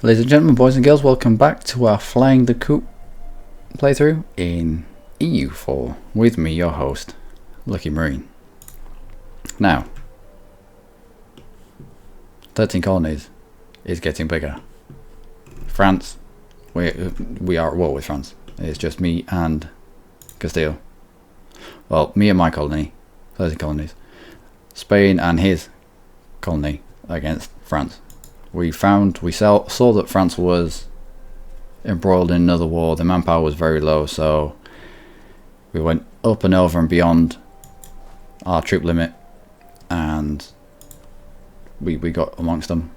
Ladies and gentlemen, boys and girls, welcome back to our Flying the Coup playthrough in EU4 with me, your host, Luckymarine. Now, 13 colonies is getting bigger. France, we are at war with France. It's just me and Castile. Well, me and my colony, 13 colonies. Spain and his colony against France. We saw that France was embroiled in another war. The manpower was very low, so we went up and over and beyond our troop limit, and we got amongst them.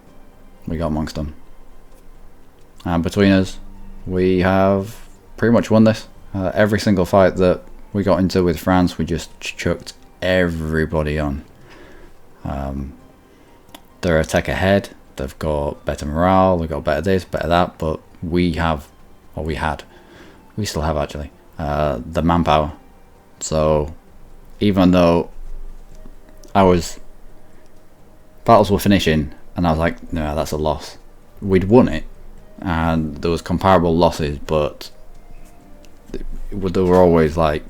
And between us, we have pretty much won this. Every single fight that we got into with France, we just chucked everybody on. They're a tech ahead. They've got better morale, they've got better this, better that, but we still have actually, the manpower. So even though battles were finishing and I was like, no, that's a loss. We'd won it and there was comparable losses, but they were always like,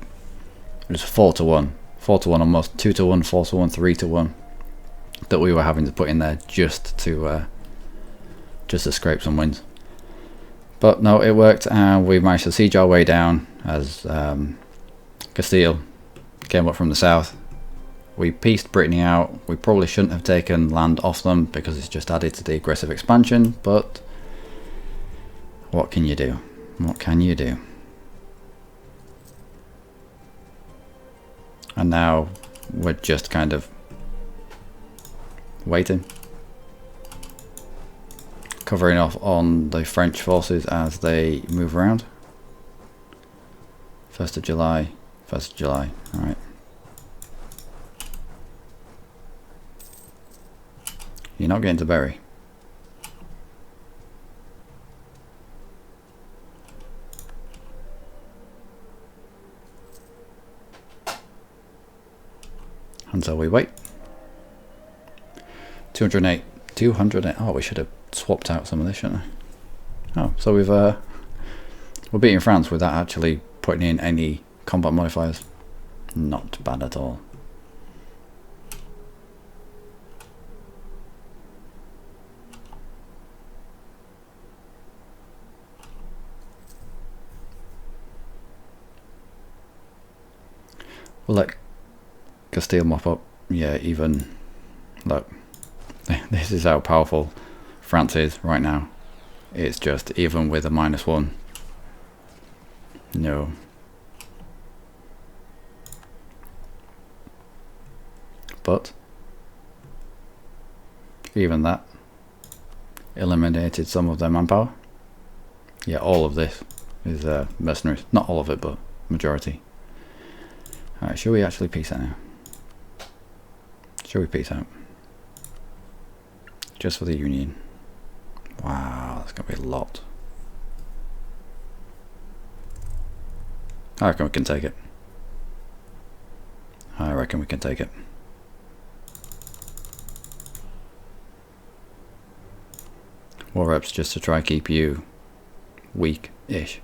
it was 4-1 almost, 2-1, 4-1, 3-1. That we were having to put in there just to scrape some wins. But no, it worked, and we managed to siege our way down as Castile came up from the south. We pieced Brittany out. We probably shouldn't have taken land off them because it's just added to the aggressive expansion, but what can you do? What can you do? And now we're just kind of waiting, covering off on the French forces as they move around. 1st of July, alright. You're not getting to Berry. And so we wait. 208. Oh, we should have swapped out some of this, shouldn't we? Oh, so we're beating France without actually putting in any combat modifiers. Not bad at all. We'll let Castile mop up. Yeah, even look. This is how powerful France is right now. It's just, even with a -1, no. But even that eliminated some of their manpower. Yeah, all of this is mercenaries. Not all of it, but majority. Alright, should we actually peace out now? Should we peace out? Just for the Union. Wow, that's going to be a lot. I reckon we can take it. War reps just to try keep you weak-ish.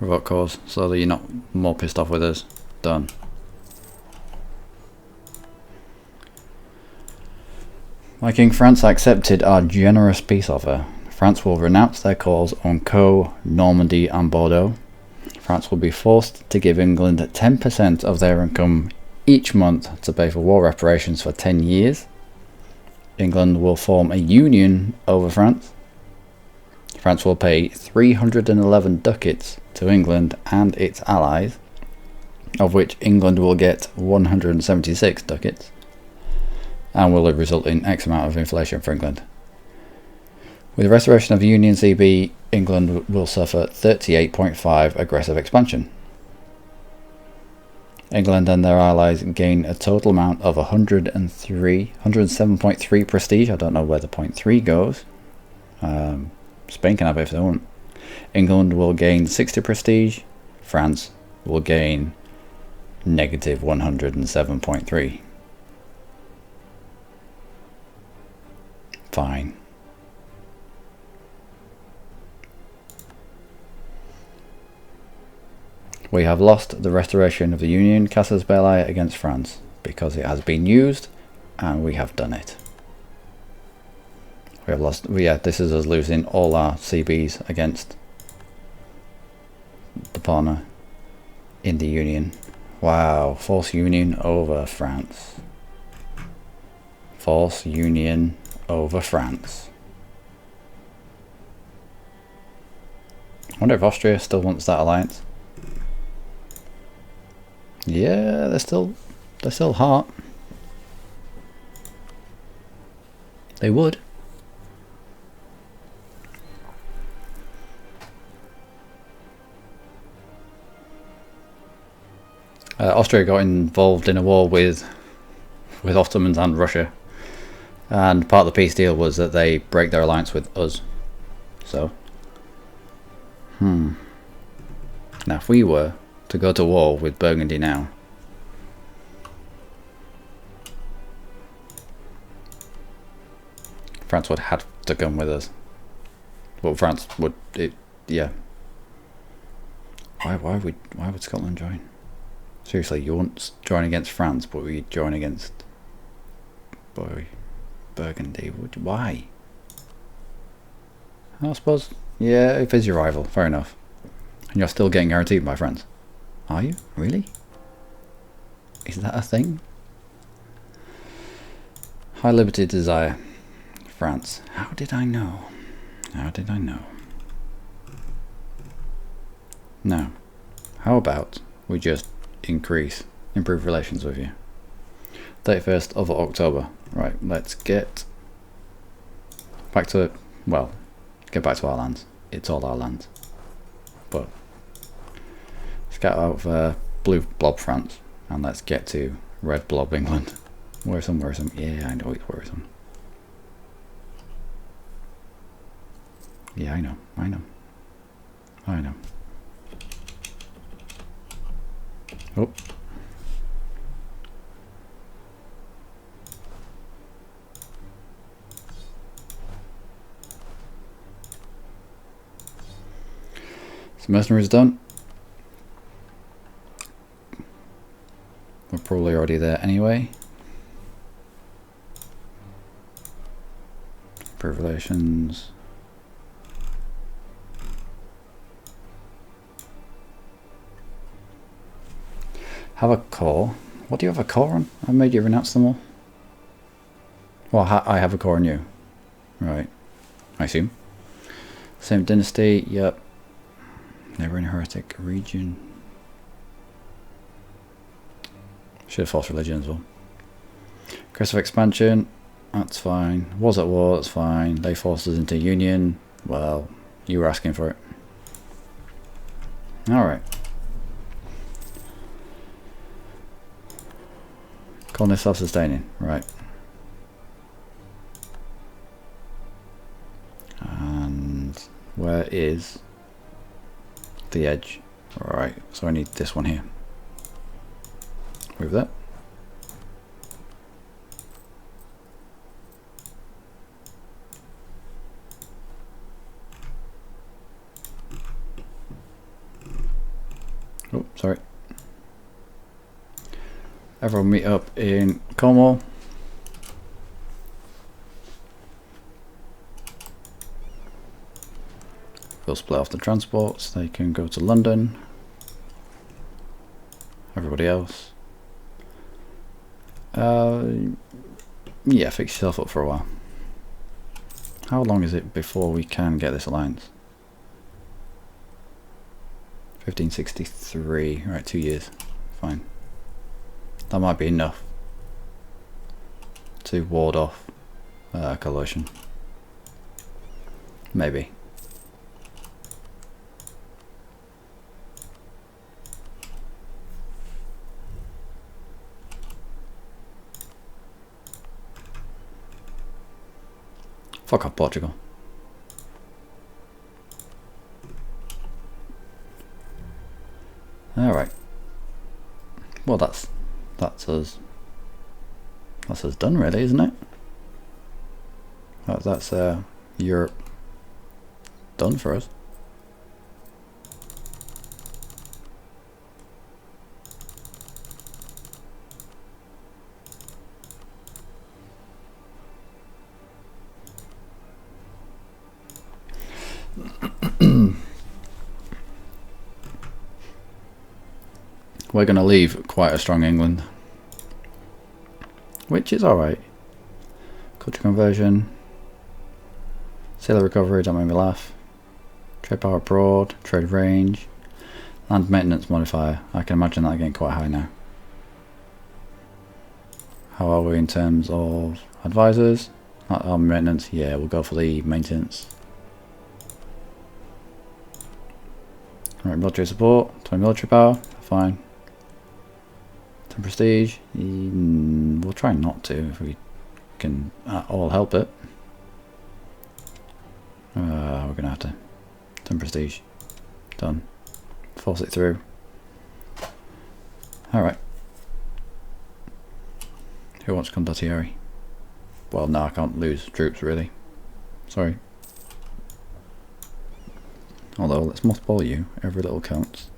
Revoke cause, so that you're not more pissed off with us. Done. My King, France accepted our generous peace offer. France will renounce their calls on Coup, Normandy and Bordeaux. France will be forced to give England 10% of their income each month to pay for war reparations for 10 years. England will form a union over France. France will pay 311 ducats to England and its allies, of which England will get 176 ducats, and will result in X amount of inflation for England. With the restoration of Union CB, England will suffer 38.5 aggressive expansion. England and their allies gain a total amount of 107.3 prestige. I don't know where the 0.3 goes. Spain can have it if they want. England will gain 60 prestige. France will gain negative 107.3. Fine. We have lost the restoration of the Union Casus Belli against France because it has been used and we have done it. We have lost, yeah, this is us losing all our CBs against the partner in the Union. Wow, force Union over France. Force Union over France. I wonder if Austria still wants that alliance. Yeah, they're still hot. They would. Austria got involved in a war with Ottomans and Russia, and part of the peace deal was that they break their alliance with us. So, now if we were to go to war with Burgundy now, France would have to come with us. Well, France would, yeah. Why would Scotland join? Seriously, you won't join against France, but we join against Burgundy. Why? I suppose, yeah, if it's your rival, fair enough. And you're still getting guaranteed by France. Are you? Really? Is that a thing? High Liberty Desire. France. How did I know? How did I know? Now, how about we just improve relations with you? 31st of October. Right, let's get back to, well, get back to our lands. It's all our lands. But let's get out of blue blob France and let's get to red blob England. Worrisome. Yeah, I know it's worrisome. Yeah, I know. Oh. So mercenaries done. We're probably already there anyway. Improve relations. Have a core. What do you have a core on? I made you renounce them all. Well, I have a core on you. Right. I assume. Same dynasty. Yep. Neighboring heretic region. Should have forced religion as well. Aggressive expansion. That's fine. Was at war. That's fine. They forced us into union. Well, you were asking for it. Alright. Colony self-sustaining, right. And where is the edge? Alright, so I need this one here. Move that. Oh, sorry. Everyone meet up in Cornwall. We'll split off the transports. They can go to London. Everybody else. Yeah, fix yourself up for a while. How long is it before we can get this alliance? 1563. Right, 2 years. Fine. That might be enough to ward off coalition. Maybe. Fuck off, Portugal. Alright. Well, that's us done, really, isn't it? That's Europe done for us. We're going to leave quite a strong England, which is alright. Culture conversion, sailor recovery, don't make me laugh. Trade power abroad, trade range, land maintenance modifier. I can imagine that getting quite high now. How are we in terms of advisors? Army maintenance, yeah, we'll go for the maintenance. Alright, military support, 20 military power, fine. 10 prestige, we'll try not to if we can at all help it. We're gonna have to. 10 prestige, done. Force it through. Alright. Who wants condottieri? Well, no, I can't lose troops really. Sorry. Although, let's mothball you. Every little counts.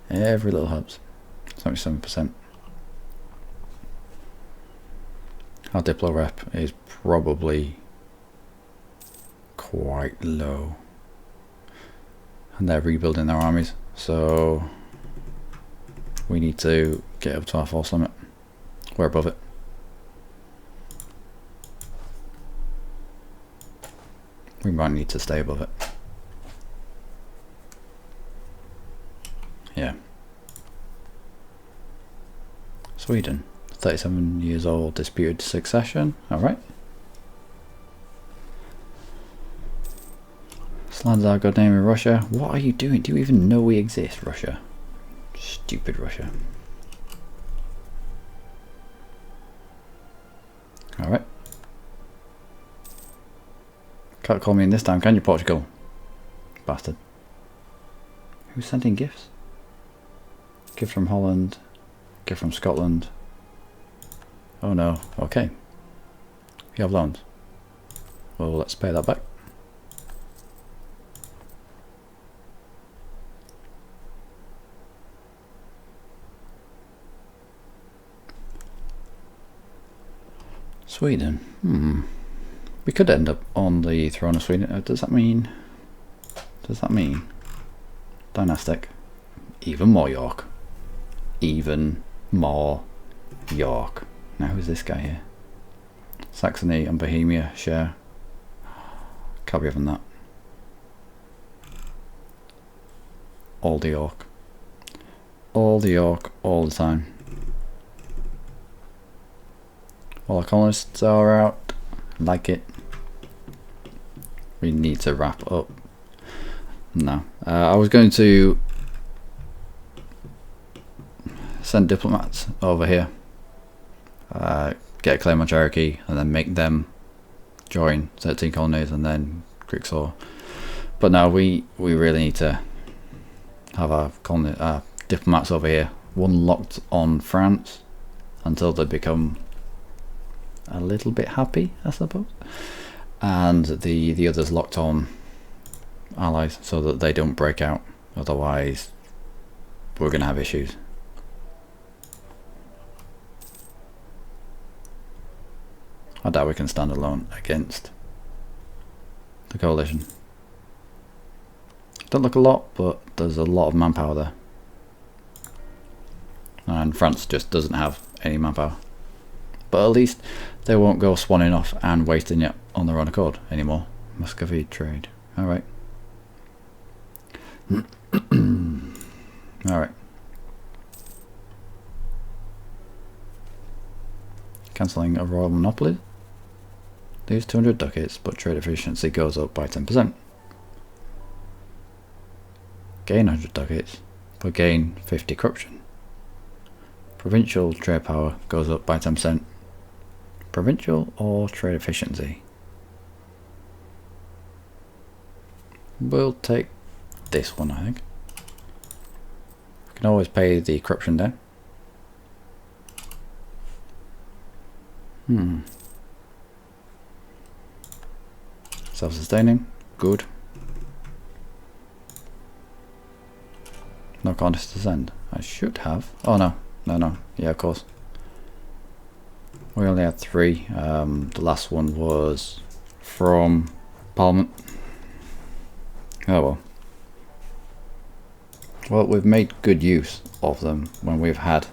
Every little helps. 77%. Our Diplo rep is probably quite low. And they're rebuilding their armies. So, we need to get up to our force limit. We're above it. We might need to stay above it. Yeah. Sweden, 37 years old, disputed succession. Alright. Slands our good name in Russia. What are you doing? Do you even know we exist, Russia? Stupid Russia. Alright. Can't call me in this time, can you, Portugal? Bastard. Who's sending gifts? Gift from Holland. Gift from Scotland. Oh no. Okay. You have loans. Well, let's pay that back. Sweden. We could end up on the throne of Sweden. Does that mean dynastic? Even more York. Even more York. Now who's this guy here? Saxony and Bohemia share. Can't be having that. All the York. All the York, all the time. All our colonists are out. Like it. We need to wrap up. No. I was going to send diplomats over here. Get a claim on Cherokee and then make them join 13 colonies and then Greek Saw. But now we really need to have our diplomats over here. One locked on France until they become a little bit happy, I suppose, and the others locked on allies so that they don't break out, otherwise we're gonna have issues. I doubt we can stand alone against the coalition. Don't look a lot, but there's a lot of manpower there, and France just doesn't have any manpower. But at least they won't go swanning off and wasting it on their own accord anymore. Muscovy trade. Alright. Alright. Cancelling a royal monopoly. Lose 200 ducats, but trade efficiency goes up by 10%. Gain 100 ducats, but gain 50 corruption. Provincial trade power goes up by 10%. Provincial or trade efficiency? We'll take this one, I think. We can always pay the corruption down. Self-sustaining. Good. No contest to send. I should have. Oh no. No. Yeah, of course. We only had 3. The last one was from Parliament. Oh well. Well, we've made good use of them when we've had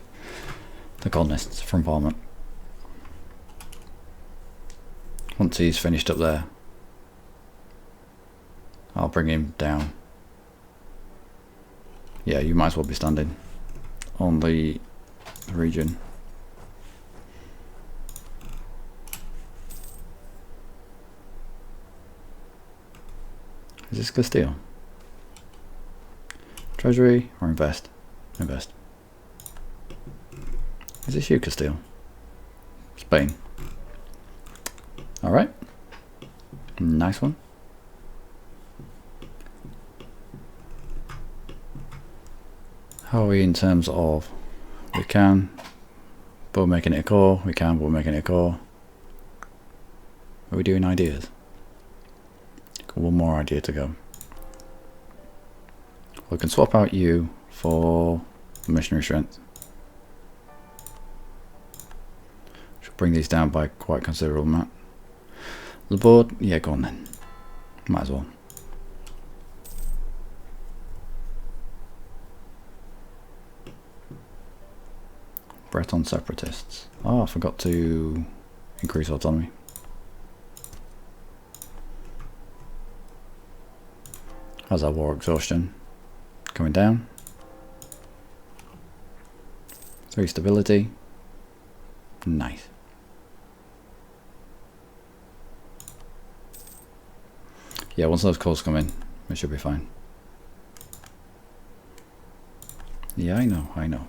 the colonists from Parliament. Once he's finished up there, I'll bring him down. Yeah, you might as well be standing on the region. Is this Castile? Treasury or invest? Invest. Is this you, Castile? Spain. Alright. Nice one. How are we in terms of we can, but we're making it a core, we can, but we're making it a core. Are we doing ideas? Got one more idea to go. We can swap out you for missionary strength. Should bring these down by quite considerable amount. The board, yeah, go on then. Might as well. Breton separatists. Oh, I forgot to increase autonomy. How's our war exhaustion? Coming down. 3 stability. Nice. Yeah, once those calls come in, we should be fine. Yeah, I know.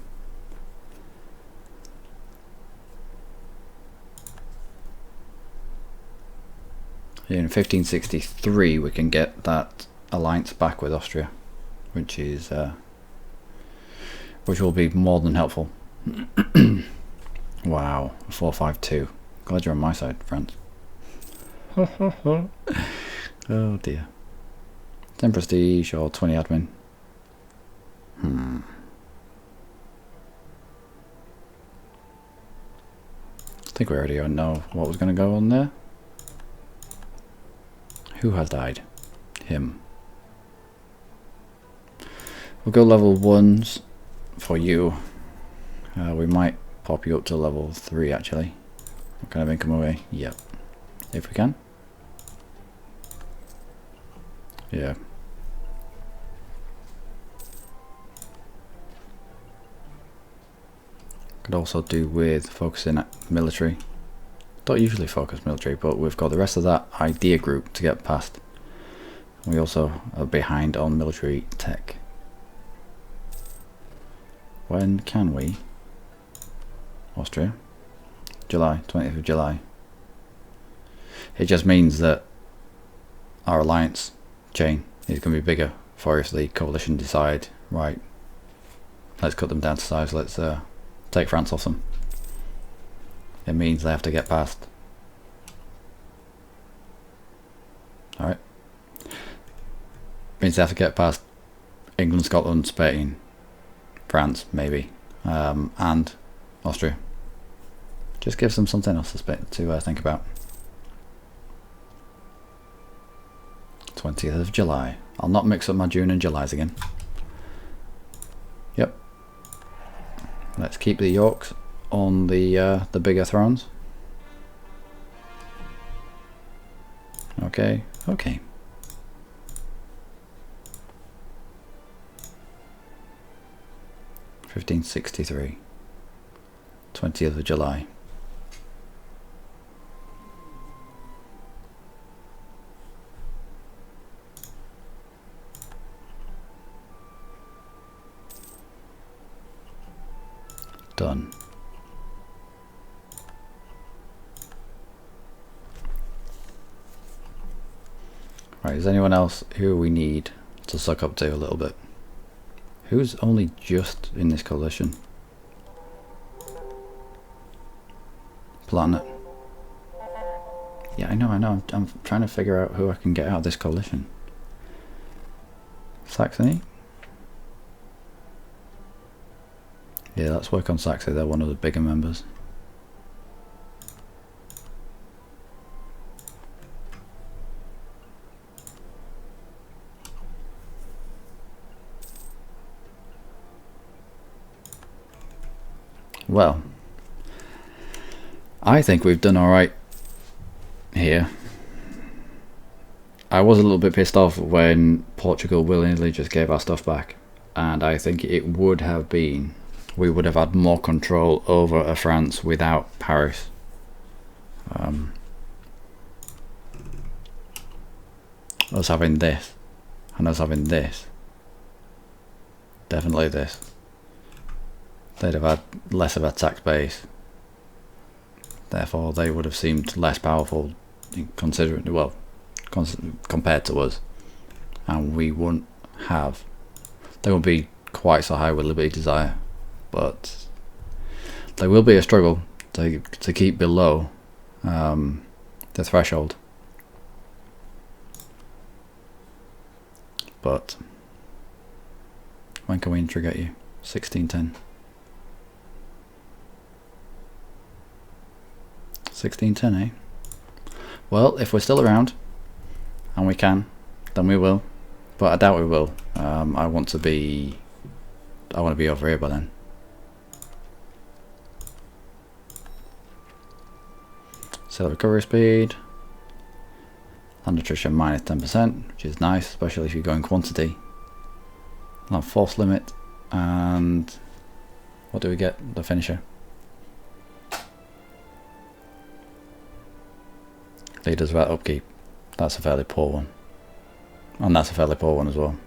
In 1563 we can get that alliance back with Austria, which is which will be more than helpful. Wow, 452. Glad you're on my side, France. Oh dear. 10 prestige or 20 admin. I think we already know what was going to go on there. Who has died? Him. We'll go level 1s for you. We might pop you up to level 3 actually. What kind of income away? Yep. If we can. Yeah. Could also do with focusing at military. Don't usually focus military, but we've got the rest of that idea group to get past. We also are behind on military tech. When can we? Austria. July, 20th of July. It just means that our alliance chain is going to be bigger for if the coalition decide, right, let's cut them down to size, let's take France off them. It means they have to get past. Alright. Means they have to get past England, Scotland, Spain, France, maybe, and Austria. Just gives them something else to think about. 20th of July. I'll not mix up my June and Julys again. Yep. Let's keep the Yorks on the bigger thrones. Okay. 1563. 20th of July. Done. Right, is anyone else who we need to suck up to a little bit? Who's only just in this coalition? Planet. Yeah, I know. I'm trying to figure out who I can get out of this coalition. Saxony? Yeah, let's work on Saxony. They're one of the bigger members. Well, I think we've done alright here. I was a little bit pissed off when Portugal willingly just gave our stuff back, and I think it would have been, we would have had more control over France without Paris. Us having this and us having this, definitely this, they'd have had less of a tax base, therefore they would have seemed less powerful considering, well, compared to us, and we wouldn't have, they won't be quite so high with Liberty Desire, but there will be a struggle to keep below the threshold. But when can we intrigate you? 1610. 1610, eh? Well, if we're still around and we can, then we will, but I doubt we will. I want to be over here by then. Sail recovery speed, land attrition minus 10%, which is nice, especially if you go in quantity. Land force limit, and what do we get? The finisher. Leaders without upkeep. That's a fairly poor one. And that's a fairly poor one as well.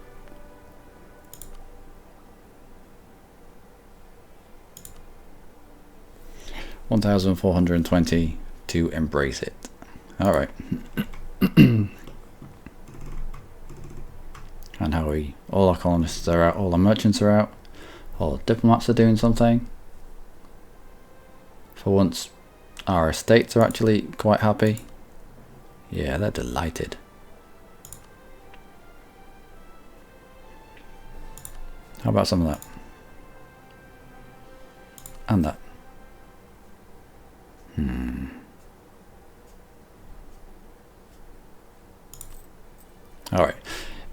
$1,420 to embrace it. Alright. And how we, all our colonists are out, all our merchants are out, all the diplomats are doing something. For once, our estates are actually quite happy. Yeah, they're delighted. How about some of that? And that. Alright.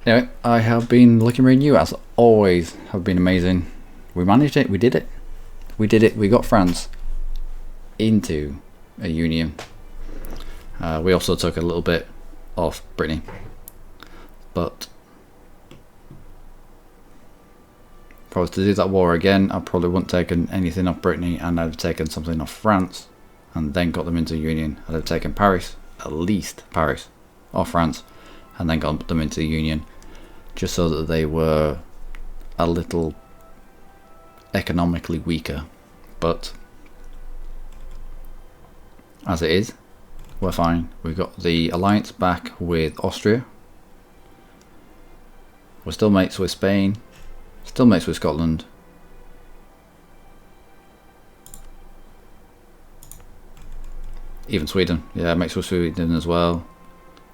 Anyway, I have been Luckymarine. You, as always, have been amazing. We managed it. We did it. We did it. We got France into a union. We also took a little bit off Brittany. But if I was to do that war again, I probably wouldn't have taken anything off Brittany, and I'd have taken something off France and then got them into union. I'd have taken Paris, at least Paris, or France, and then got them into the union, just so that they were a little economically weaker. But as it is, we're fine. We've got the alliance back with Austria. We're still mates with Spain, still mates with Scotland. Even Sweden, yeah, mates with Sweden as well.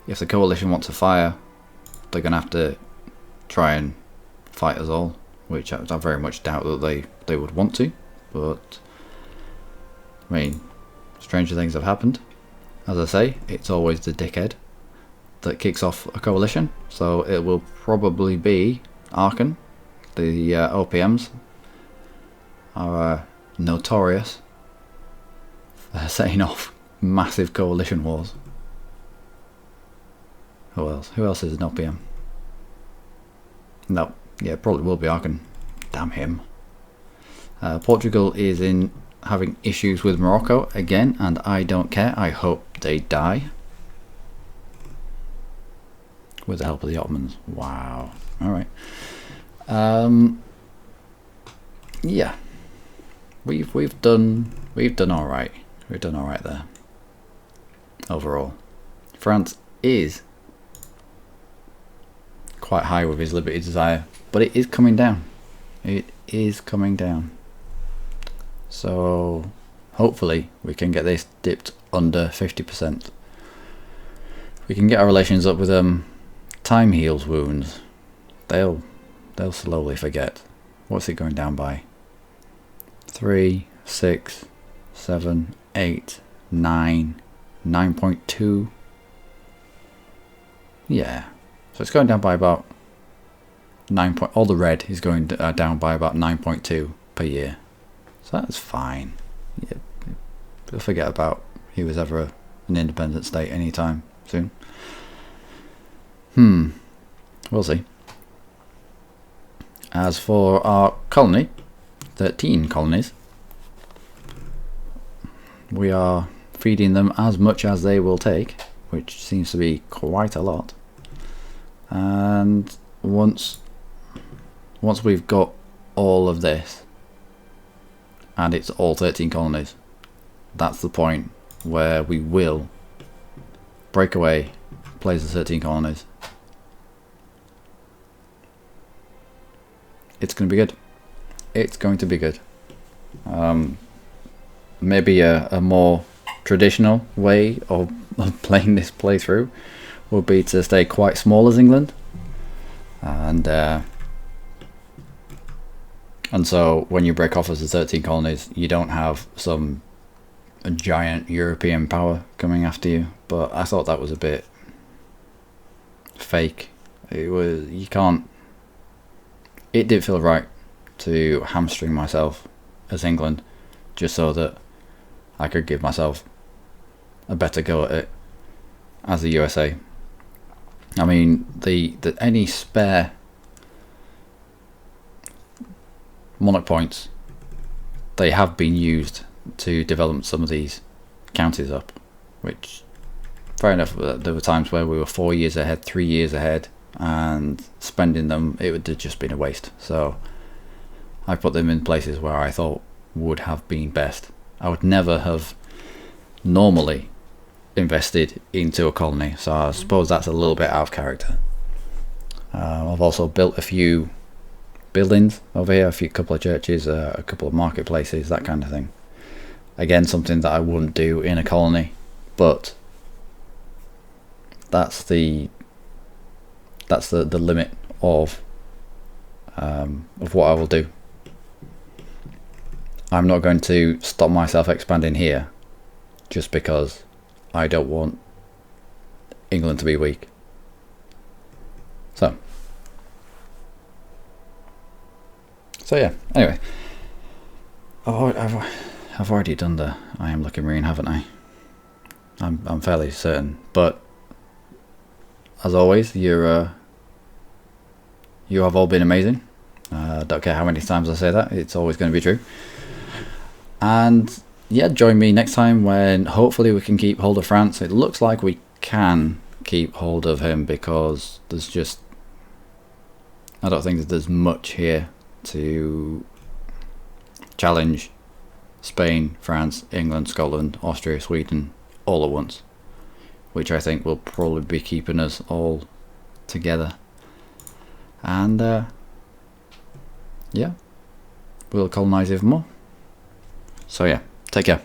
If the coalition wants to fire, they're going to have to try and fight us all, which I very much doubt that they would want to. But I mean, stranger things have happened. As I say, it's always the dickhead that kicks off a coalition, so it will probably be Aachen. The OPMs are notorious for setting off massive coalition wars. Who else? Who else is an OPM? No, yeah, it probably will be Aachen. Damn him. Portugal is having issues with Morocco again, and I don't care. I hope they die. With the help of the Ottomans. Wow. Alright. Yeah. We've done alright. We've done alright there. Overall. France is quite high with his Liberty Desire, but it is coming down. It is coming down. So hopefully we can get this dipped under 50%. we can get our relations up with them. Time heals wounds. They'll slowly forget. What's it going down by? 3, 6, 7, 8, 9, 9.2. Yeah. So it's going down by about 9. All the red is going down by about 9.2 per year. So that's fine. Yeah, we'll forget about he was ever an independent state anytime soon. We'll see. As for our colony, 13 colonies, we are feeding them as much as they will take, which seems to be quite a lot. And once we've got all of this, and it's all 13 colonies, that's the point where we will break away, place the 13 colonies. It's going to be good. It's going to be good. Maybe a more traditional way of playing this playthrough would be to stay quite small as England, and so when you break off as the 13 colonies, you don't have some giant European power coming after you. But I thought that was a bit fake. It didn't feel right to hamstring myself as England just so that I could give myself a better go at it as the USA. I mean, the any spare monarch points, they have been used to develop some of these counties up, which fair enough. There were times where we were 4 years ahead, 3 years ahead, and spending them, it would have just been a waste. So I put them in places where I thought would have been best. I would never have normally invested into a colony, so I suppose that's a little bit out of character. I've also built a few buildings over here, couple of churches, a couple of marketplaces, that kind of thing. Again, something that I wouldn't do in a colony, but that's the limit of what I will do. I'm not going to stop myself expanding here just because I don't want England to be weak. So yeah, anyway, I've already done the I am Luckymarine, haven't I? I'm fairly certain, but as always, you have all been amazing. Don't care how many times I say that, it's always going to be true. And yeah, join me next time when hopefully we can keep hold of France. It looks like we can keep hold of him because I don't think that there's much here to challenge Spain, France, England, Scotland, Austria, Sweden all at once, which I think will probably be keeping us all together. And yeah, we'll colonize even more. So yeah, take care.